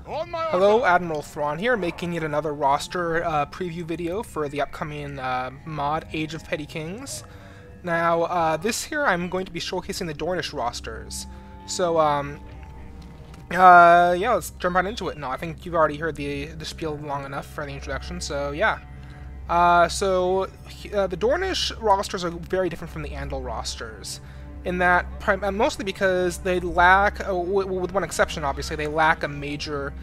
Hello, Admiral Thrawn here, making yet another roster preview video for the upcoming mod Age of Petty Kings. Now, this here I'm going to be showcasing the Dornish rosters. So, yeah, let's jump right into it. No, I think you've already heard the spiel long enough for the introduction, so yeah. The Dornish rosters are very different from the Andal rosters, in that mostly because they lack, with one exception obviously, they lack a major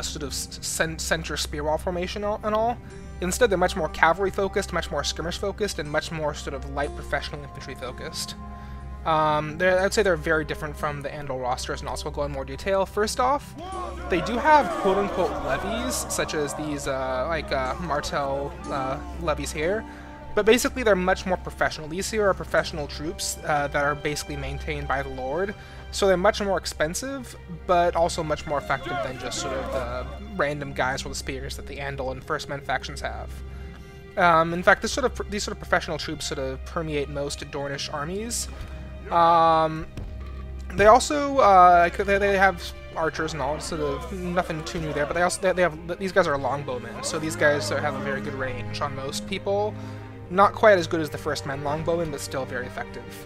sort of center spear wall formation and all. Instead, they're much more cavalry focused, much more skirmish focused, and much more sort of light professional infantry focused. I'd say they're very different from the Andal rosters, and also we'll go in more detail. First off, they do have quote-unquote levies, such as these Martell levies here, but basically they're much more professional. These here are professional troops that are basically maintained by the Lord, so they're much more expensive, but also much more effective than just sort of the random guys with the spears that the Andal and First Men factions have. In fact, these sort of professional troops sort of permeate most Dornish armies. They also they have archers and all, sort of nothing too new there. But they have these guys are longbowmen, so these guys have a very good range on most people. Not quite as good as the First Men longbowmen, but still very effective.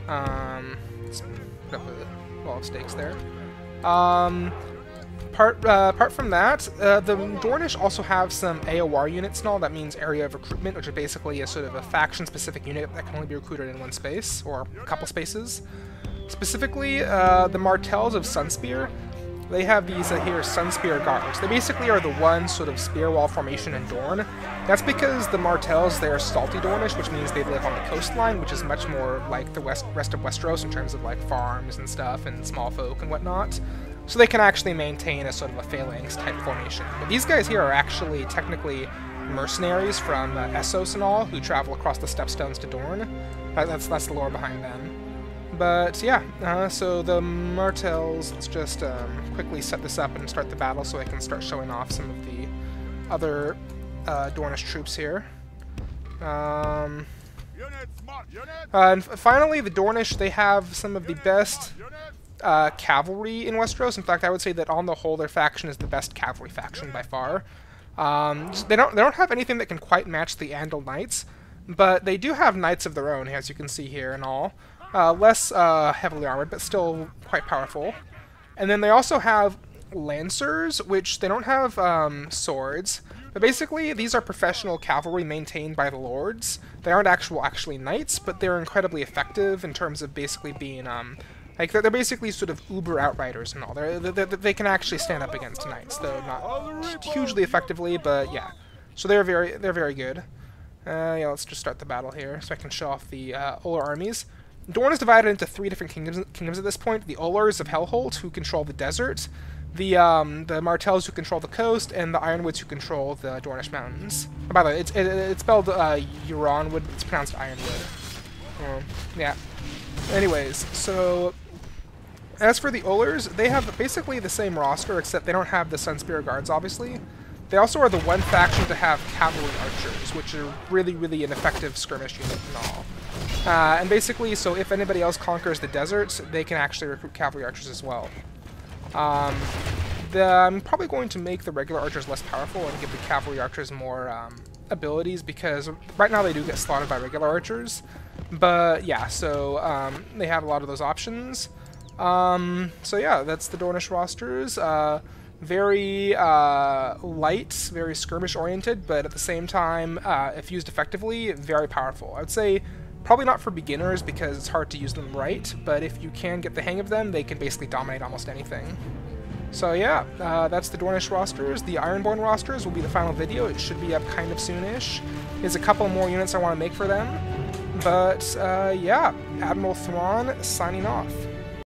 Let's put up a wall of stakes there. Apart from that, the Dornish also have some AOR units and all. That means area of recruitment, which is basically a sort of a faction-specific unit that can only be recruited in one space, or a couple spaces. Specifically, the Martells of Sunspear, they have these here Sunspear Guards. They basically are the one sort of spear wall formation in Dorne. That's because the Martells, they're salty Dornish, which means they live on the coastline, which is much more like the rest of Westeros in terms of like farms and stuff and small folk and whatnot. So they can actually maintain a sort of a phalanx type formation. But these guys here are actually technically mercenaries from Essos and all, who travel across the Stepstones to Dorne. That's the lore behind them. But yeah, so the Martells, let's just quickly set this up and start the battle so I can start showing off some of the other Dornish troops here. And finally, the Dornish, they have some of the best cavalry in Westeros. In fact, I would say that on the whole, their faction is the best cavalry faction by far. They don't have anything that can quite match the Andal Knights, but they do have knights of their own, as you can see here and all. Less heavily armored, but still quite powerful. And then they also have lancers, which they don't have swords, but basically these are professional cavalry maintained by the lords. They aren't actually knights, but they're incredibly effective in terms of basically being like they're basically sort of uber outriders and all. They can actually stand up against knights, though not hugely effectively, but yeah. So they're very good. Yeah, let's just start the battle here so I can show off the Olar armies. Dorne is divided into three different kingdoms at this point. The Olars of Hellholt, who control the desert, the Martells, who control the coast, and the Ironwoods, who control the Dornish mountains. Oh, by the way, it's spelled Euronwood, it's pronounced Ironwood. Yeah. Anyways, so as for the Olars, they have basically the same roster, except they don't have the Sunspear Guards, obviously. They also are the one faction to have cavalry archers, which are really an effective skirmish unit and all. And basically, so if anybody else conquers the deserts, they can actually recruit cavalry archers as well. I'm probably going to make the regular archers less powerful and give the cavalry archers more abilities, because right now they do get slaughtered by regular archers. But yeah, so they have a lot of those options. So yeah, that's the Dornish rosters. Very light, very skirmish-oriented, but at the same time, if used effectively, very powerful. I would say probably not for beginners because it's hard to use them right, but if you can get the hang of them, they can basically dominate almost anything. So yeah, that's the Dornish rosters. The Ironborn rosters will be the final video. It should be up kind of soonish. There's a couple more units I want to make for them. But yeah, Admiral Thrawn signing off.